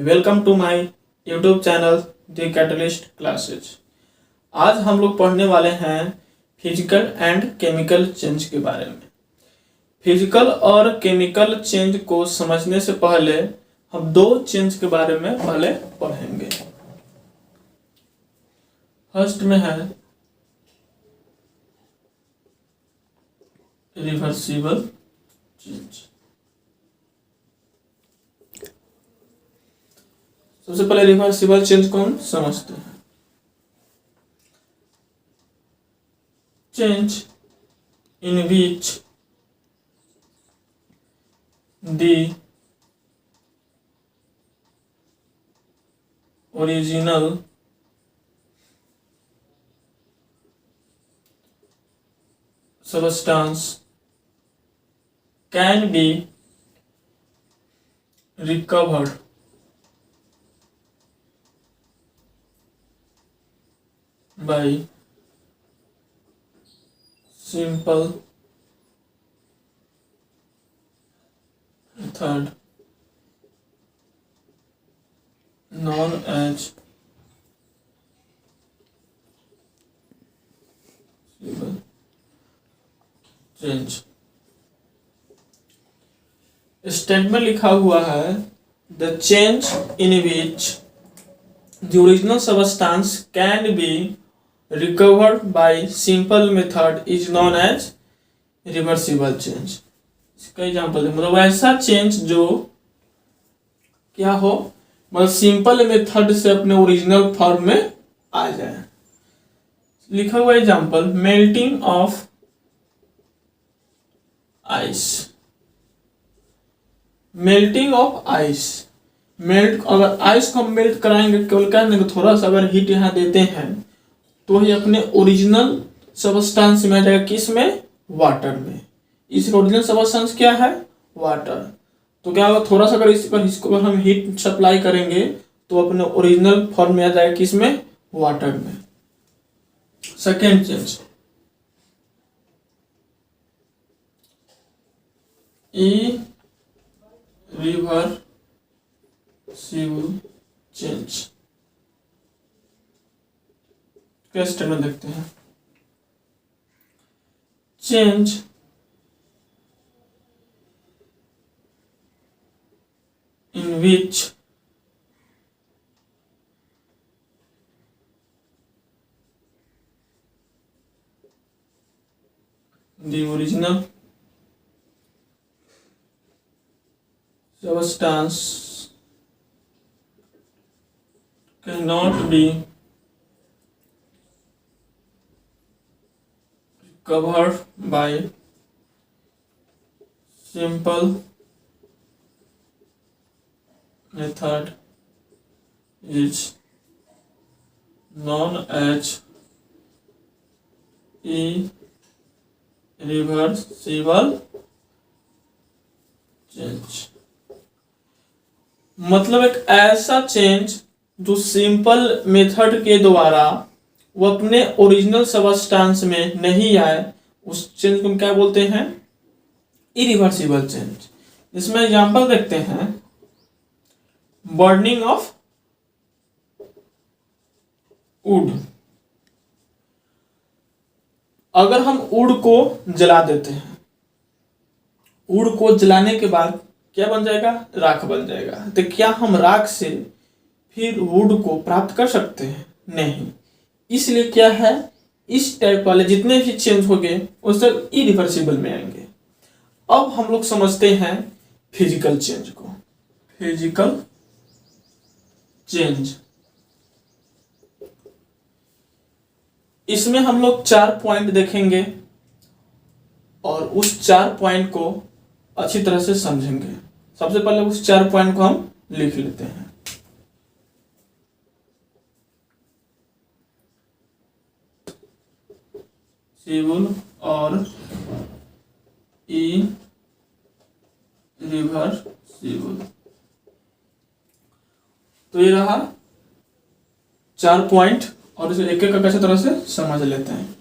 Welcome to my YouTube channel the catalyst classes. आज हम लोग पढ़ने वाले हैं फिजिकल एंड केमिकल चेंज के बारे में। फिजिकल और केमिकल चेंज को समझने से पहले हम दो चेंज के बारे में पहले पढ़ेंगे। फर्स्ट में है रिवर्सिबल चेंज। सबसे पहले रिवर्सिबल चेंज को हम समझते हैं। Change in which the original substance can be recovered by simple method known as reversible change. Statement लिखा हुआ है the change in which the original substance can be recovered by simple method is known as reversible change. इसका example है मतलब ऐसा change जो क्या हो मतलब सिंपल मेथड से अपने ओरिजिनल फॉर्म में आ जाए। लिखा हुआ example melting of ice. Melting of ice, melt अगर आइस को हम मेल्ट कराएंगे केवल क्या नहीं थोड़ा सा अगर हीट यहाँ देते हैं तो ही अपने ओरिजिनल सबस्टेंस में आ जाएगा। किस में? वाटर में। इस ओरिजिनल सबस्टेंस क्या है? वाटर। तो क्या होगा थोड़ा सा अगर इसको हम हीट सप्लाई करेंगे तो अपने ओरिजिनल फॉर्म में आ जाएगा। किस में? वाटर में। Second change reversible change. क्या स्टेटमेंट देखते हैं। Change in which the original substance cannot be recovered by simple method is known as irreversible change। मतलब एक ऐसा चेंज जो सिंपल मेथड के द्वारा वो अपने ओरिजिनल सबस्टेंस में नहीं आए, उस चेंज को हम क्या बोलते हैं? Irreversible change. इसमें एग्जांपल देखते हैं बर्निंग ऑफ वुड। अगर हम वुड को जला देते हैं, वुड को जलाने के बाद क्या बन जाएगा? राख बन जाएगा। तो क्या हम राख से फिर वुड को प्राप्त कर सकते हैं? नहीं। इसलिए क्या है इस टाइप वाले जितने भी चेंज हो गए वो सब इरिवर्सिबल में आएंगे। अब हम लोग समझते हैं फिजिकल चेंज को। फिजिकल चेंज इसमें हम लोग 4 पॉइंट देखेंगे और उस 4 पॉइंट को अच्छी तरह से समझेंगे। सबसे पहले उस 4 पॉइंट को हम लिख लेते हैं। रिवर्सिबल और इरिवर्सिबल। तो ये रहा 4 पॉइंट और इसे एक एक अच्छी तरह से समझ लेते हैं।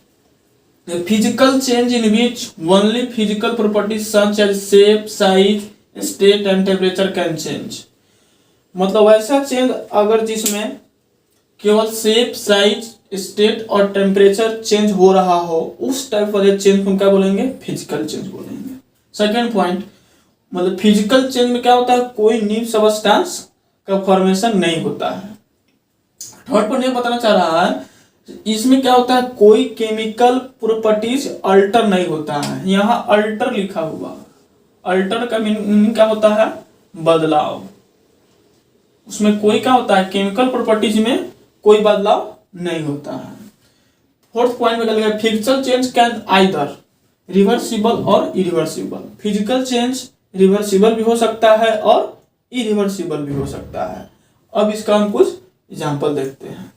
A physical change in which only physical properties such as shape, size, state and temperature can change। मतलब ऐसा चेंज अगर जिसमें केवल शेप, साइज, स्टेट और टेम्परेचर चेंज हो रहा हो, उस टाइप वाले चेंज को हम क्या बोलेंगे? फिजिकल चेंज बोलेंगे। सेकेंड पॉइंट, मतलब फिजिकल चेंज में क्या होता है? कोई न्यू सबस्टेंस का फॉर्मेशन नहीं होता है। थर्ड पॉइंट ये बताना चाह रहा है, इसमें क्या होता है? कोई केमिकल प्रॉपर्टीज अल्टर नहीं होता है। यहाँ अल्टर लिखा हुआ, अल्टर का मीनिंग क्या होता है? बदलाव। उसमें कोई क्या होता है? केमिकल प्रॉपर्टीज में कोई बदलाव नहीं होता है। फोर्थ पॉइंट में क्या लिखा है? Physical change can either reversible और इरिवर्सिबल। फिजिकल चेंज रिवर्सिबल भी हो सकता है और इरिवर्सिबल भी हो सकता है। अब इसका हम कुछ एग्जांपल देखते हैं।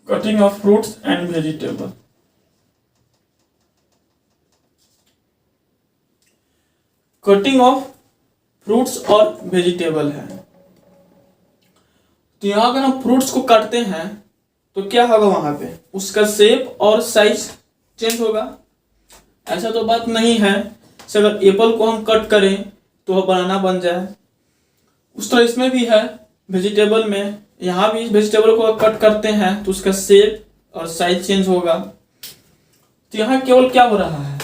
Cutting of fruits and vegetable. Cutting of fruits और वेजिटेबल है। तो यहां अगर हम फ्रूट्स को काटते हैं तो क्या होगा? वहां पे उसका शेप और साइज चेंज होगा। ऐसा तो बात नहीं है कि अगर एप्पल को हम कट करें तो वह बनाना बन जाए। उस तरह इसमें भी है, वेजिटेबल में। यहाँ भी वेजिटेबल को कट करते हैं तो उसका शेप और साइज चेंज होगा। तो यहाँ केवल क्या हो रहा है?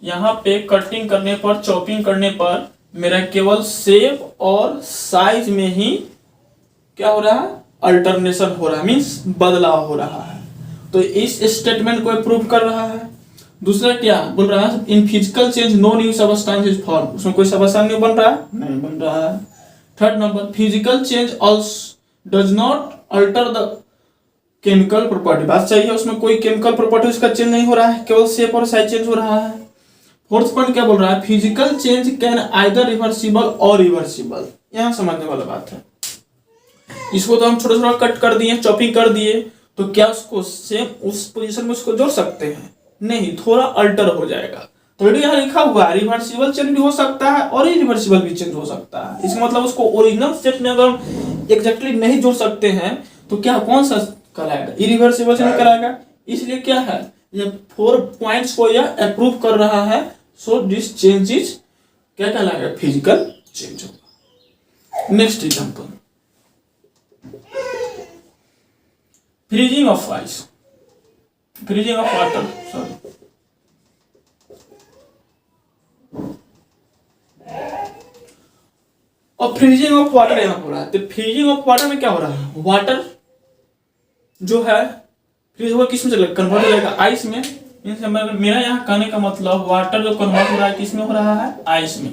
यहाँ पे कटिंग करने पर, चॉपिंग करने पर मेरा केवल शेप और साइज में ही क्या हो रहा है? अल्टरनेशन हो रहा है, मीन्स बदलाव हो रहा है। तो इस स्टेटमेंट को प्रूव कर रहा है। दूसरा क्या बोल रहा है? In physical change no new substance is form. उसमें कोई सबस्टेंस न्यू बन रहा है? नहीं बन रहा है। Third number, physical change also does not alter the chemical property. बात सही है, उसमें कोई केमिकल प्रॉपर्टी उसका चेंज नहीं हो रहा है, केवल शेप और साइज चेंज हो रहा है। फोर्थ पॉइंट क्या बोल रहा है? Physical change can either reversible और रिवर्सिबल। यहां समझने वाला बात है। इसको तो हम छोटा छोटा कट कर दिए, चॉपिंग कर दिए, तो क्या उसको सेम उस पोजीशन में उसको जोड़ सकते हैं? नहीं, थोड़ा अल्टर हो जाएगा। तो यहाँ लिखा हुआ है रिवर्सिबल चेंज भी हो सकता है और इरिवर्सिबल भी चेंज हो सकता है। इसका मतलब उसको ओरिजिनल स्टेट में अगर एग्जैक्टली नहीं जोड़ सकते हैं तो क्या कौन सा कहलाएगा? इरिवर्सिबल चेंज कहलाएगा। इसलिए क्या है, ये 4 पॉइंट्स को यह अप्रूव कर रहा है। सो दिस चेंज इज क्या कहलाएगा? फिजिकल चेंज होगा। Next example, freezing of ice, freezing of water, sorry. और फ्रीजिंग ऑफ वाटर यहां हो रहा है। तो फ्रीजिंग ऑफ वाटर में क्या हो रहा है? वाटर जो है फ्रीज होगा, किस में चलेगा? कन्वर्ट हो जाएगा आइस में। मेरा यहाँ कहने का मतलब वाटर जो कन्वर्ट हो रहा है किस में हो रहा है? आइस में।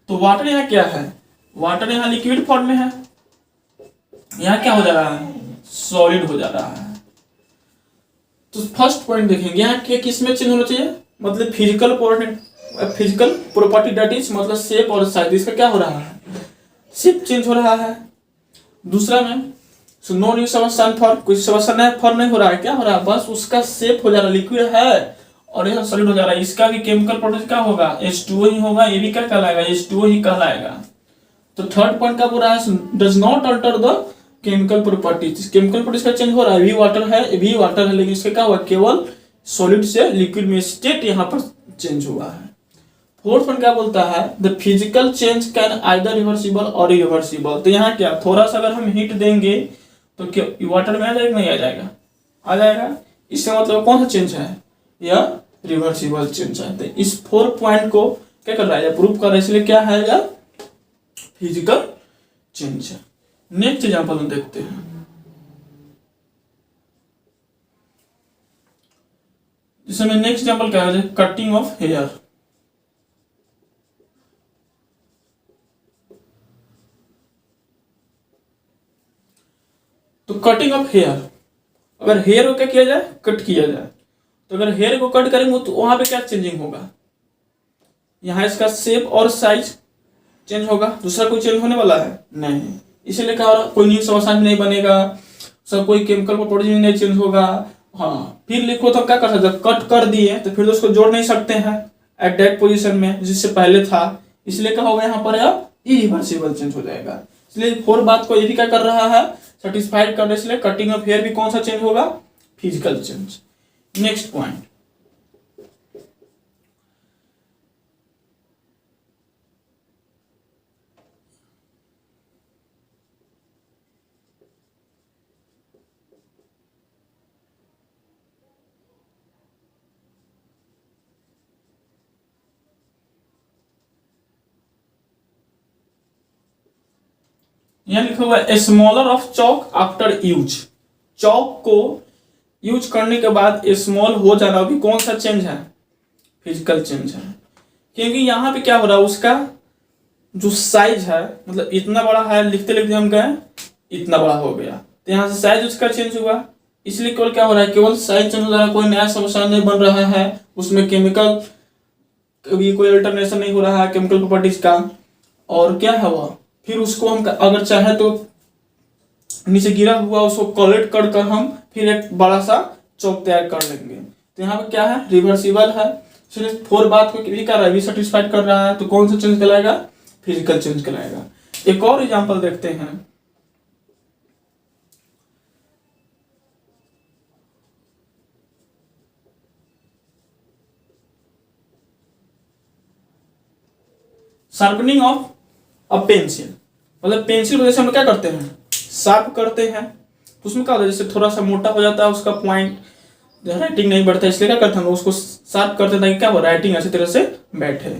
तो वाटर यहाँ क्या है? वाटर यहाँ लिक्विड फॉर्म में है। यहाँ क्या हो जा रहा है? सॉलिड हो जा रहा है। तो फर्स्ट पॉइंट देखेंगे यहाँ क्या किस में चेंज होना चाहिए? मतलब फिजिकल प्रॉपर्टी दैट इज मतलब शेप और साइज। इसका क्या हो रहा है? शेप चेंज हो रहा है। दूसरा में नो न्यू सबस्टेंस फॉर्म, कोई सबस्टेंस फॉर्म नहीं हो रहा है। क्या हो रहा है? बस उसका शेप हो जा रहा है, लिक्विड है और यह सॉलिड हो जा रहा है। इसका भी केमिकल प्रोडक्ट क्या होगा? H2O ही होगा। ये भी क्या कहलाएगा? H2O ही कहलाएगा। तो थर्ड पॉइंट क्या बोल रहा है? Does not alter the chemical properties. Chemical properties का चेंज हो रहा है। भी वाटर है, लेकिन इसका क्या हुआ? केवल सॉलिड से लिक्विड में स्टेट यहाँ पर चेंज हुआ है। फोर्थ पॉइंट क्या बोलता है? The physical change can either reversible और इरिवर्सिबल। तो यहाँ क्या थोड़ा सा अगर हम हीट देंगे तो क्या वाटर में आ जाएगा? नहीं आ जाएगा? आ जाएगा। इसका मतलब कौन सा चेंज है? यह रिवर्सिबल चेंज है। तो इस 4 पॉइंट को क्या कर रहा है? प्रूव कर रहा है। इसलिए क्या है? यह फिजिकल चेंज है। नेक्स्ट एग्जांपल हम देखते हैं। जिसमें नेक्स्ट एग्जांपल क्या है? Cutting of hair. तो कटिंग ऑफ हेयर, अगर हेयर को क्या किया जाए? कट किया जाए। तो अगर हेयर को कट करेंगे तो वहां पे क्या चेंजिंग होगा? यहाँ इसका शेप और साइज चेंज होगा। दूसरा कोई चेंज होने वाला है? नहीं। इसीलिए क्या हो रहा? कोई न्यू सबस्टेंस नहीं बनेगा, सब कोई केमिकल प्रॉपर्टी नहीं चेंज होगा। हाँ, फिर लिखो तो क्या कर सकते? कट कर दिए तो फिर तो उसको जोड़ नहीं सकते हैं एट दैट पोजीशन में जिससे पहले था। इसलिए क्या होगा यहाँ पर अब इरिवर्सिबल चेंज हो जाएगा। इसलिए 4 बात को ये भी क्या कर रहा है, सेटिस्फाइड करने, इसलिए कटिंग ऑफ हेयर भी कौन सा चेंज होगा, फिजिकल चेंज। नेक्स्ट पॉइंट, यहां लिखा हुआ है smaller of chalk after use. Chalk को यूज करने के बाद स्मॉल हो जाना भी कौन सा चेंज है, फिजिकल चेंज है। क्योंकि यहाँ पे क्या हो रहा है, उसका जो साइज है, मतलब इतना बड़ा है, लिखते लिखते हम गए इतना बड़ा हो गया, तो यहाँ से साइज उसका चेंज हुआ। इसलिए केवल क्या हो रहा है, केवल साइज चेंज हो रहा है, कोई नया समस्या नहीं बन रहा है, उसमें केमिकल कभी कोई अल्टरनेशन नहीं हो रहा है केमिकल प्रॉपर्टीज का। और क्या है वह, फिर उसको हम अगर चाहे तो नीचे गिरा हुआ उसको कलेक्ट कर कर हम फिर एक बड़ा सा चौक तैयार कर लेंगे। तो यहाँ पे क्या है, रिवर्सिबल है, इसलिए 4 बात को भी कर रहा है, भी सेटिस्फाइड कर रहा है, तो कौन सा चेंज कहलाएगा, फिजिकल चेंज कहलाएगा। एक और एग्जांपल देखते हैं, शार्पनिंग ऑफ अ पेंसिल। मतलब पेंसिल को जैसे हम क्या करते हैं, शार्प करते हैं, तो उसमें क्या होता है, जैसे थोड़ा सा मोटा हो जाता है उसका पॉइंट, राइटिंग नहीं बढ़ता, इसलिए क्या करते हैं उसको शार्प करते हैं ताकि क्या हो, राइटिंग अच्छी तरह से बैठे।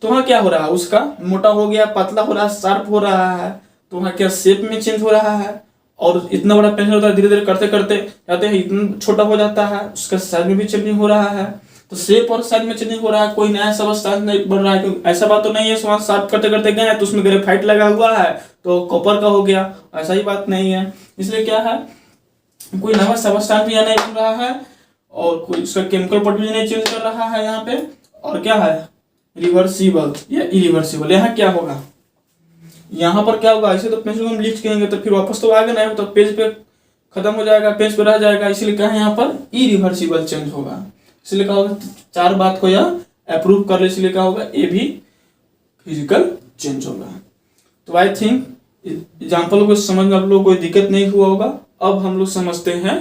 तो वहाँ क्या हो रहा है, उसका मोटा हो गया, पतला हो रहा है, शार्प हो रहा है, तो वहाँ क्या शेप में चेंज हो रहा है। और इतना बड़ा पेंसिल होता है, धीरे धीरे करते करते जाते हैं इतना छोटा हो जाता है, उसका साइज में भी चेंजिंग हो रहा है। तो शेप और साइज में चेंजिंग हो रहा है, कोई नया सब्सटेंस नहीं बन रहा है, क्योंकि ऐसा बात तो नहीं है वहाँ शार्प करते करते गए तो उसमें ग्रेफाइट लगा हुआ है तो कॉपर का हो गया, ऐसा ही बात नहीं है। इसलिए क्या है, कोई नया सब्सटेंस भी नहीं बन रहा है और कोई उसका केमिकल प्रॉपर्टी नहीं चेंज कर रहा है यहाँ पे। और क्या है, रिवर्सिबल या इरिवर्सिबल। यहाँ क्या होगा, यहाँ पर क्या होगा, ऐसे तो पेंसिल को हम लिफ्ट करेंगे तो फिर वापस तो आगे नहीं, तो पेज पे खत्म हो जाएगा, पेज पे रह जाएगा, इसीलिए क्या है यहाँ पर इरिवर्सिबल चेंज होगा। इसलिए क्या होगा, 4 बात को यह अप्रूव कर ले, इसलिए क्या होगा, ये भी फिजिकल चेंज होगा। तो आई थिंक एग्जाम्पल को समझ में आप लोगों को कोई दिक्कत नहीं हुआ होगा। अब हम लोग समझते हैं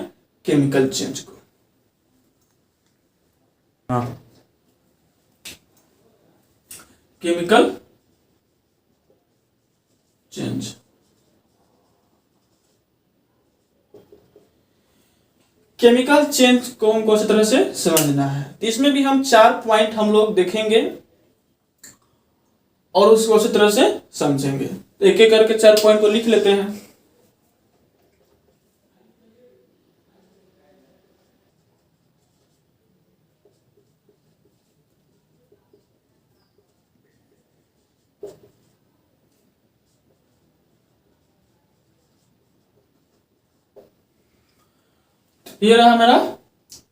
केमिकल चेंज को। हाँ, केमिकल चेंज, केमिकल चेंज को हमको अच्छी तरह से समझना है, तो इसमें भी हम 4 पॉइंट हम लोग देखेंगे और उसको अच्छी तरह से समझेंगे। तो एक एक करके 4 पॉइंट को लिख लेते हैं। ये रहा मेरा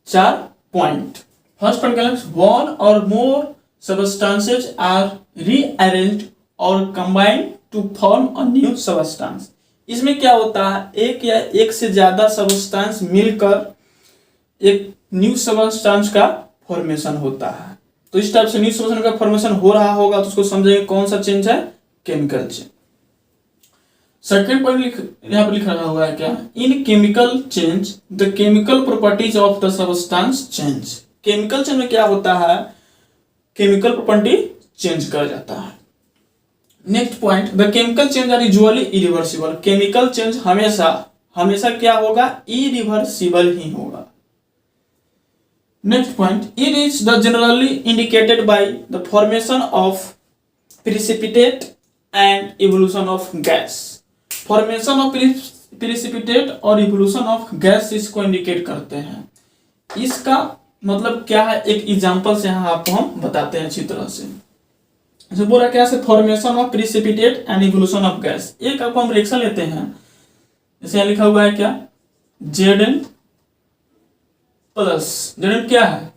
4 पॉइंट। फर्स्ट पॉइंट क्या है, वन और मोर substances are rearranged और combined to form a new substance। इसमें क्या होता है, एक या एक से ज्यादा सबस्टेंस मिलकर एक न्यू सबस्टेंस का फॉर्मेशन होता है। तो इस टाइप से न्यू सबस्टेंस का फॉर्मेशन हो रहा होगा तो उसको समझेंगे कौन सा चेंज है, केमिकल चेंज। सेकेंड पॉइंट यहाँ पर लिखा हुआ है क्या, इन chemical change the chemical properties of the substance change. Chemical change में क्या होता है, केमिकल प्रॉपर्टी चेंज कर जाता है। Next point, the chemical change are usually irreversible. Chemical change हमेशा हमेशा क्या होगा, इरिवर्सिबल ही होगा। Next point, it is the generally indicated by the formation of precipitate and evolution of gas. Formation of precipitate और इवोल्यूशन ऑफ गैस इसको indicate करते हैं। इसका मतलब क्या है, एक एग्जांपल से यहाँ आपको हम बताते हैं अच्छी तरह से। जैसे बोला क्या है, formation of precipitate and evolution of gas. एक आपको हम रिएक्शन लेते हैं, जैसे यहाँ लिखा हुआ है क्या, Zn प्लस। Zn क्या है,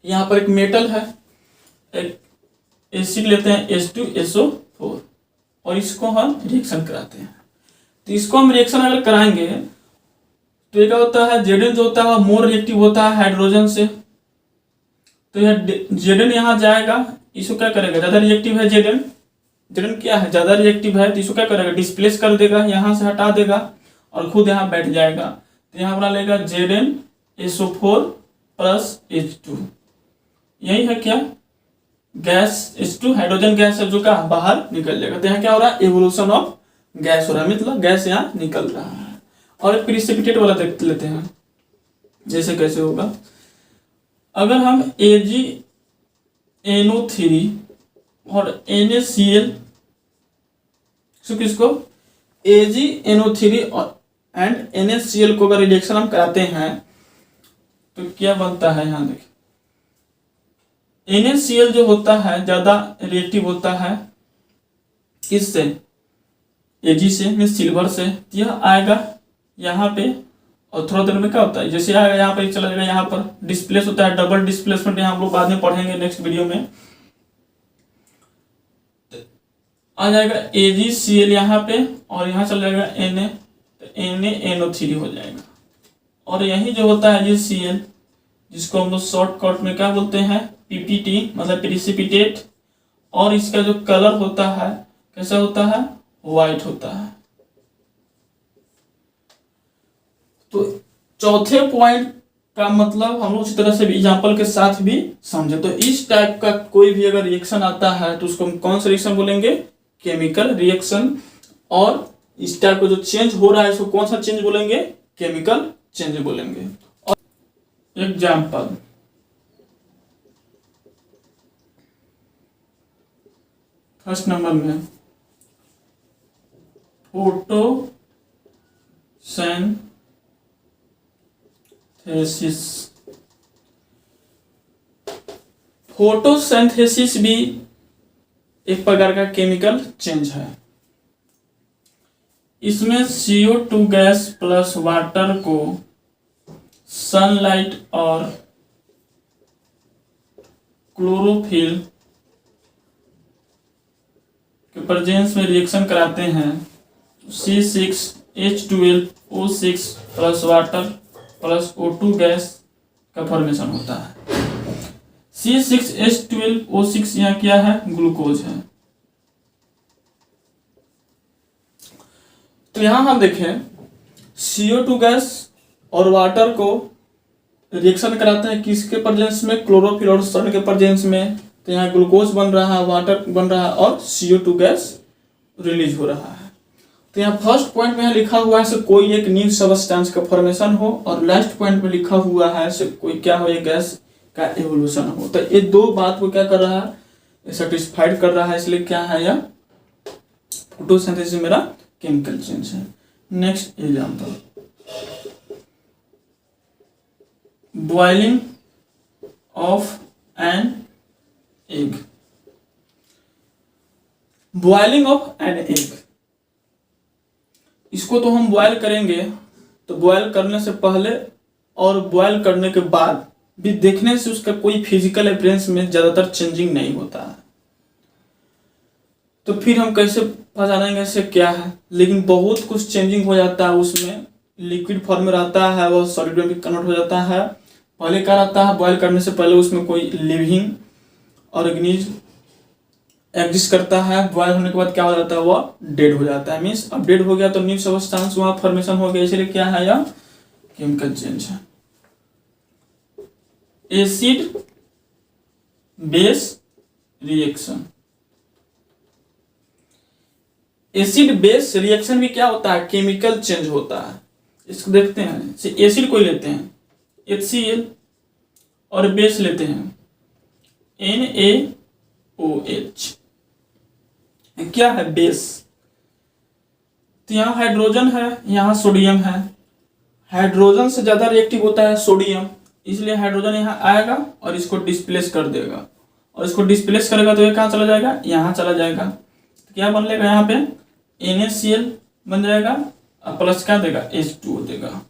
यहाँ पर एक मेटल है, एक एसिड लेते हैं H2SO4 और इसको हम रिएक्शन कराते हैं। तो इसको हम रिएक्शन अगर कराएंगे तो क्या होता है, Zn जो होता है मोर रिएक्टिव होता है हाइड्रोजन से। तो यह Zn यहाँ जाएगा, इसको क्या करेगा, ज़्यादा रिएक्टिव है जेड एन क्या है, ज़्यादा रिएक्टिव है, तो इसको क्या करेगा, डिस्प्लेस कर देगा, यहाँ से हटा देगा और खुद यहाँ बैठ जाएगा। तो यहाँ बना लेगा ZnSO4 प्लस H2, यही है क्या, गैस H2 हाइड्रोजन गैस है जो का बाहर निकल जाएगा। तो यहाँ क्या हो रहा है, एवोल्यूशन ऑफ गैस हो रहा है, मतलब गैस यहाँ निकल रहा है। और एक प्रिसिपिटेट वाला देख लेते हैं, जैसे कैसे होगा। अगर हम AgNO3 और NaCl किसको AgNO3 एंड NaCl को अगर रिएक्शन हम कराते हैं तो क्या बनता है, यहाँ देखिए NaCl जो होता है ज्यादा रिएक्टिव होता है किससे, Ag से, मीन सिल्वर से। यह आएगा यहाँ पे और थोड़ा देर में क्या होता है, जैसे आएगा यहाँ पे चला जाएगा, यहाँ पर डिस्प्लेस होता है, डबल डिस्प्लेसमेंट, यहाँ हम लोग बाद में पढ़ेंगे नेक्स्ट वीडियो में। आ जाएगा AgCl यहाँ पे और यहाँ चला जाएगा Na, तो NaNO3 हो जाएगा। और यही जो होता है AgCl, जिसको हम लोग शॉर्टकट में क्या बोलते हैं, PPT, मतलब प्रिसिपिटेट। और इसका जो कलर होता है कैसा होता है, व्हाइट होता है। तो चौथे पॉइंट का मतलब हम लोग इस तरह से भी एग्जाम्पल के साथ भी समझे। तो इस टाइप का कोई भी अगर रिएक्शन आता है तो उसको हम कौन सा रिएक्शन बोलेंगे, केमिकल रिएक्शन। और इस टाइप का जो चेंज हो रहा है इसको कौन सा चेंज बोलेंगे, केमिकल चेंज बोलेंगे। और एग्जाम्पल, फर्स्ट नंबर में फोटोसिंथेसिस। फोटोसिंथेसिस भी एक प्रकार का केमिकल चेंज है। इसमें CO2 गैस प्लस वाटर को सनलाइट और क्लोरोफिल के प्रेजेंस में रिएक्शन कराते हैं। C6H12O6 plus water plus O2 gas का फॉर्मेशन होता है। C6H12O6 यहाँ क्या है, ग्लूकोज है। तो यहां हम देखें CO2 गैस और वाटर को रिएक्शन कराते हैं किसके प्रेजेंस में, क्लोरोफिल और सन के प्रेजेंस में। तो यहाँ ग्लूकोज बन रहा है, वाटर बन रहा है और CO2 गैस रिलीज हो रहा है। तो यहाँ फर्स्ट पॉइंट में लिखा हुआ है से कोई एक न्यू सबस्टेंस का फॉर्मेशन हो, और लास्ट पॉइंट में लिखा हुआ है से कोई क्या हो, एक गैस का एवोल्यूशन हो। तो ये दो बात को क्या कर रहा है, सेटिस्फाइड कर रहा है, इसलिए क्या है यह फोटोसिंथेसिस मेरा केमिकल चेंज है। Next example, boiling of an egg. Boiling of an egg, इसको तो हम बॉयल करेंगे, तो बॉयल करने से पहले और बॉयल करने के बाद भी देखने से उसका कोई फिजिकल अपीयरेंस में ज्यादातर चेंजिंग नहीं होता है। तो फिर हम कैसे पहचानेंगे इससे क्या है, लेकिन बहुत कुछ चेंजिंग हो जाता है उसमें। लिक्विड फॉर्म में रहता है, वो सॉलिड में भी कन्वर्ट हो जाता है। पहले क्या रहता है, बॉयल करने से पहले उसमें कोई लिविंग ऑर्गेनिज्म एग्जिस्ट करता है, बॉयल होने के बाद क्या हो जाता है, वो डेड हो जाता है। मीन्स अब डेड हो गया तो न्यू सबस्टेंस वहां फॉर्मेशन हो गया, इसलिए क्या है, यह केमिकल चेंज है। Acid base reaction, acid base reaction भी क्या होता है, केमिकल चेंज होता है। इसको देखते हैं, एसिड को लेते हैं HCl और बेस लेते हैं NaOH। क्या है बेस, तो यहाँ हाइड्रोजन है, यहाँ सोडियम है। हाइड्रोजन से ज्यादा रिएक्टिव होता है सोडियम, इसलिए हाइड्रोजन यहाँ आएगा और इसको डिस्प्लेस कर देगा, और इसको डिस्प्लेस करेगा तो ये कहाँ चला जाएगा, यहाँ चला जाएगा। तो क्या बन लेगा, यहाँ पे NaCl बन जाएगा और प्लस क्या देगा, H2O देगा।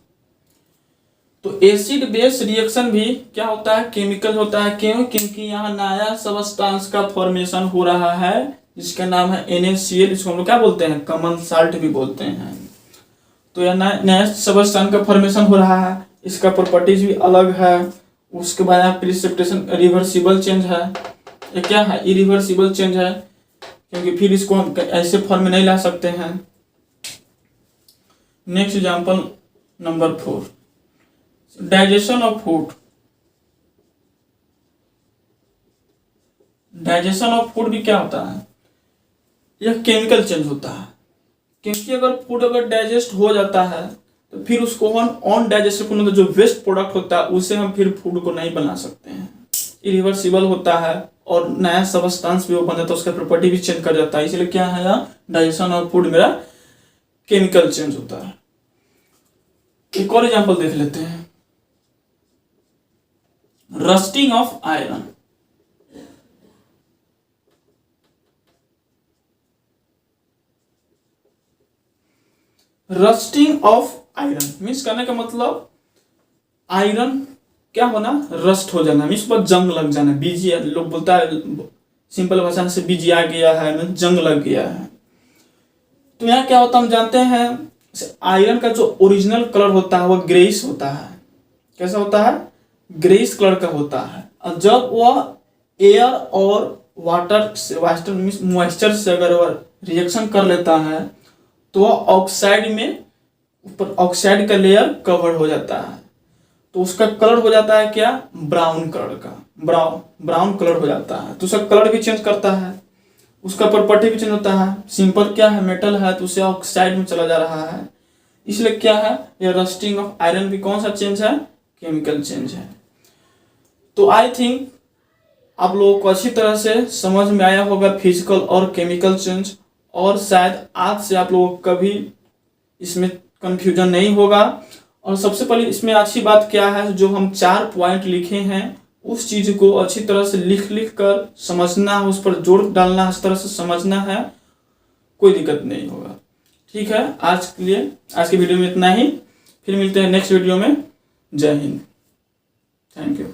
तो एसिड बेस रिएक्शन भी क्या होता है, केमिकल होता है। क्यों, क्योंकि यहाँ नया सबस्टेंस का फॉर्मेशन हो रहा है जिसका नाम है NaCl, इसको हम लोग क्या बोलते हैं, कॉमन साल्ट भी बोलते हैं। तो यह नया सबस्टेंस का फॉर्मेशन हो रहा है, इसका प्रॉपर्टीज भी अलग है। उसके बाद यहाँ प्रिसिपिटेशन रिवर्सिबल चेंज है। ये क्या है, इरिवर्सिबल चेंज है, क्योंकि फिर इसको हम ऐसे फॉर्म में नहीं ला सकते हैं। Next example number 4, digestion of food. Digestion of food भी क्या होता है, यह केमिकल चेंज होता है, क्योंकि अगर फूड अगर डाइजेस्ट हो जाता है तो फिर उसको हम ऑन डाइजेस्टेबल जो वेस्ट प्रोडक्ट होता है उसे हम फिर फूड को नहीं बना सकते हैं। इरिवर्सिबल होता है और नया सबस्टेंस भी वो बन जाता है, उसका प्रॉपर्टी भी चेंज कर जाता है, इसलिए क्या है यहाँ डाइजेशन ऑफ फूड मेरा केमिकल चेंज होता है। एक और एग्जांपल देख लेते हैं, rusting of iron. Rusting of iron means करने का मतलब आयरन क्या होना, रस्ट हो जाना, मीन्स पर जंग लग जाना, बीजी, लोग बोलता है सिंपल भाषा से बीजी आ गया है, जंग लग गया है। तो यहाँ क्या होता है हम जानते हैं, आयरन का जो ओरिजिनल कलर होता है वह ग्रेइश होता है। कैसा होता है, ग्रेइश कलर का होता है। और जब वह एयर और वाटर से मीन्स मॉइस्चर से अगर वह रिएक्शन कर लेता है तो वह ऑक्साइड में ऊपर ऑक्साइड का लेयर कवर हो जाता है, तो उसका कलर हो जाता है क्या, ब्राउन कलर का, ब्राउन कलर हो जाता है। तो उसका कलर भी चेंज करता है, उसका प्रॉपर्टी भी चेंज होता है। सिंपल क्या है, मेटल है तो उसे ऑक्साइड में चला जा रहा है, इसलिए क्या है ये रस्टिंग ऑफ आयरन भी कौन सा चेंज है, केमिकल चेंज है। तो आई थिंक आप लोगों को अच्छी तरह से समझ में आया होगा फिजिकल और केमिकल चेंज, और शायद आज से आप लोगों को कभी इसमें कंफ्यूजन नहीं होगा। और सबसे पहले इसमें अच्छी बात क्या है, जो हम 4 पॉइंट लिखे हैं उस चीज को अच्छी तरह से लिख कर समझना है, उस पर जोर डालना है, इस तरह से समझना है, कोई दिक्कत नहीं होगा। ठीक है, आज के लिए आज की वीडियो में इतना ही, फिर मिलते हैं नेक्स्ट वीडियो में। जय हिंद, थैंक यू।